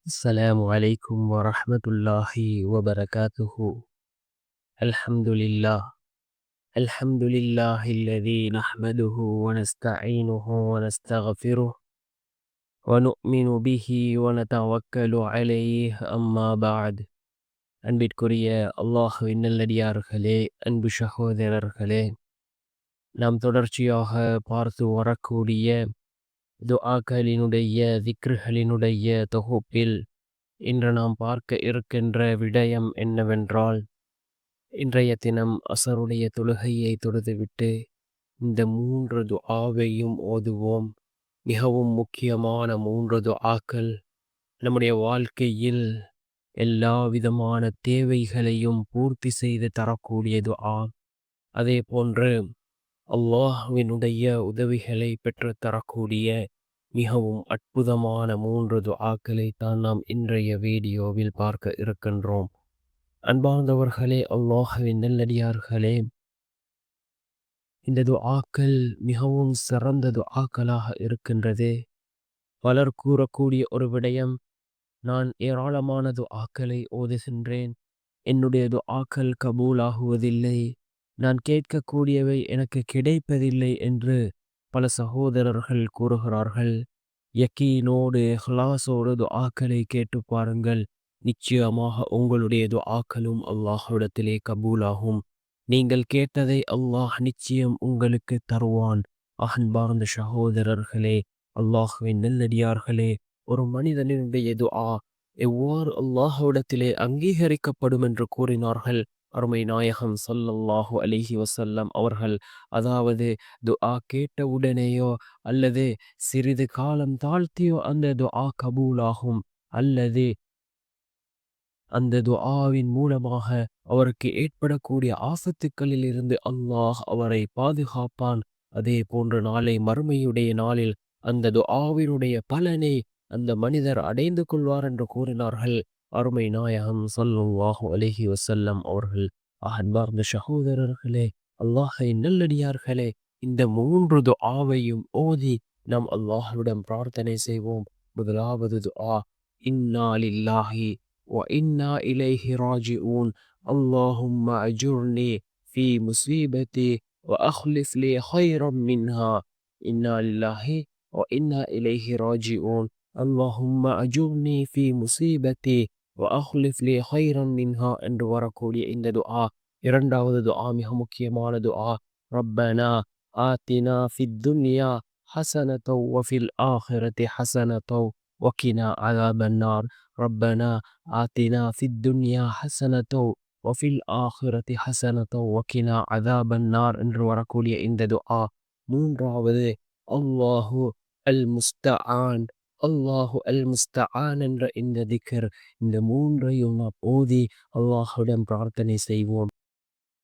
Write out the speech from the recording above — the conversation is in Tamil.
السلام عليكم ورحمة الله وبركاته. الحمد لله. الحمد لله الذي نحمده ونستعينه ونستغفره ونؤمن به ونتوكل عليه أما بعد. அன்பிற்குரிய அல்லாஹ்வின் நல்லடியார்களே, அன்பு சகோதரர்களே, நாம் தொடர்ச்சியாக பார்த்து வரக்கூடிய துஆக்களினுடைய திக்ருகளினுடைய தொகுப்பில் இன்று நாம் பார்க்க இருக்கின்ற விடயம் என்னவென்றால், இன்றைய தினம் அசருடைய தொழுகையை தொழுதுவிட்டு இந்த 3 துஆவையும் ஓதுவோம். மிகவும் முக்கியமான 3 துஆக்கள். நம்முடைய வாழ்க்கையில் எல்லா விதமான தேவைகளையும் பூர்த்தி செய்து தரக்கூடிய துஆ. அதே போன்று அல்லாஹ்வினுடைய உதவிகளை பெற்றுத் தரக்கூடிய மிகவும் அற்புதமான 3 துஆக்களை தான் நாம் இன்றைய வீடியோவில் பார்க்க இருக்கின்றோம். அன்பார்ந்தவர்களே, அல்லாஹ்வின் நல்லடியார்களே, இந்த துஆக்கள் மிகவும் சிறந்த துஆக்களாக இருக்கின்றது. பலர் கூறக்கூடிய ஒரு விடயம், நான் ஏராளமான துஆக்களை ஓதுகின்றேன், என்னுடைய துஆக்கள் கபூலாகுவதில்லை, நான் கேட்கக்கூடியவை எனக்கு கிடைப்பதில்லை என்று பல சகோதரர்கள் கூறுகிறார்கள். யக்கீனோடு இஹ்லாஸோடு துஆக்களை கேட்டு பாருங்கள். நிச்சயமாக உங்களுடைய துஆக்களும் அல்லாஹ்விடத்திலே கபூலாகும். நீங்கள் கேட்டதை அல்லாஹ் நிச்சயம் உங்களுக்கு தருவான். அன்பார்ந்த சகோதரர்களே, அல்லாஹ்வின் நல்லடியார்களே, ஒரு மனிதனுடைய துஆ எவ்வாறு அல்லாஹ்விடத்திலே அங்கீகரிக்கப்படும் என்று கூறினார்கள் அருமை நாயகம் ஸல்லல்லாஹு அலைஹி வஸல்லம் அவர்கள். அதாவது துஆ கேட்ட உடனேயோ அல்லது சிறிது காலம் தாழ்த்தியோ அந்த துஆ கபூலாகும், அல்லது அந்த துஆவின் மூலமாக அவருக்கு ஏற்படக்கூடிய ஆபத்துக்களில் இருந்து அல்லாஹ் அவரை பாதுகாப்பான். அதே போன்று நாளை மறுமையுடைய நாளில் அந்த துஆவினுடைய பலனை அந்த மனிதர் அடைந்து கொள்வார் என்று கூறினார்கள் அருமை நாயகம் ஸல்லல்லாஹு அலைஹி வஸல்லம் அவர்கள். அன்பார்ந்த சகோதரர்களே, அல்லாஹ்வின் நல்லடியார்களே, இந்த 3 துஆவையும் ஓதி நாம் அல்லாஹ்விடம் பிரார்த்தனை செய்வோம். முதலாவது துஆ, இன்னா லில்லாஹி وإنا إليه راجعون اللهم أجرني في مصيبتي وأخلف لي خيرا منها إنا لله وإنا إليه راجعون اللهم أجرني في مصيبتي وأخلف لي خيرا منها என்று வரக்கூடிய இந்த துஆ. இரண்டாவது துஆ மிக முக்கியமான துஆ, ரப்பனா ஆத்தினா ஃபித் துன்யா ஹஸனத்தௌ வஃபில் ஆখিরাতি ஹஸனத்தௌ வகினா அஸாபன்னார். ரப்பனா ஆத்தினா ஃபித் துன்யா ஹஸனத்தௌ வஃபில் ஆখিরাতি ஹஸனத்தௌ வகினா அஸாபன்னார் என்று வரக்கூடிய இந்த துஆ. மூன்றாவது, அல்லாஹு அல் முஸ்தஆன், அல்லாஹு அல் முஸ்தஆன் என்ற இந்த திக்ர். இந்த மூன்றையும் நாம் ஓதி அல்லாஹ்விடம் பிரார்த்தனை செய்வோம்.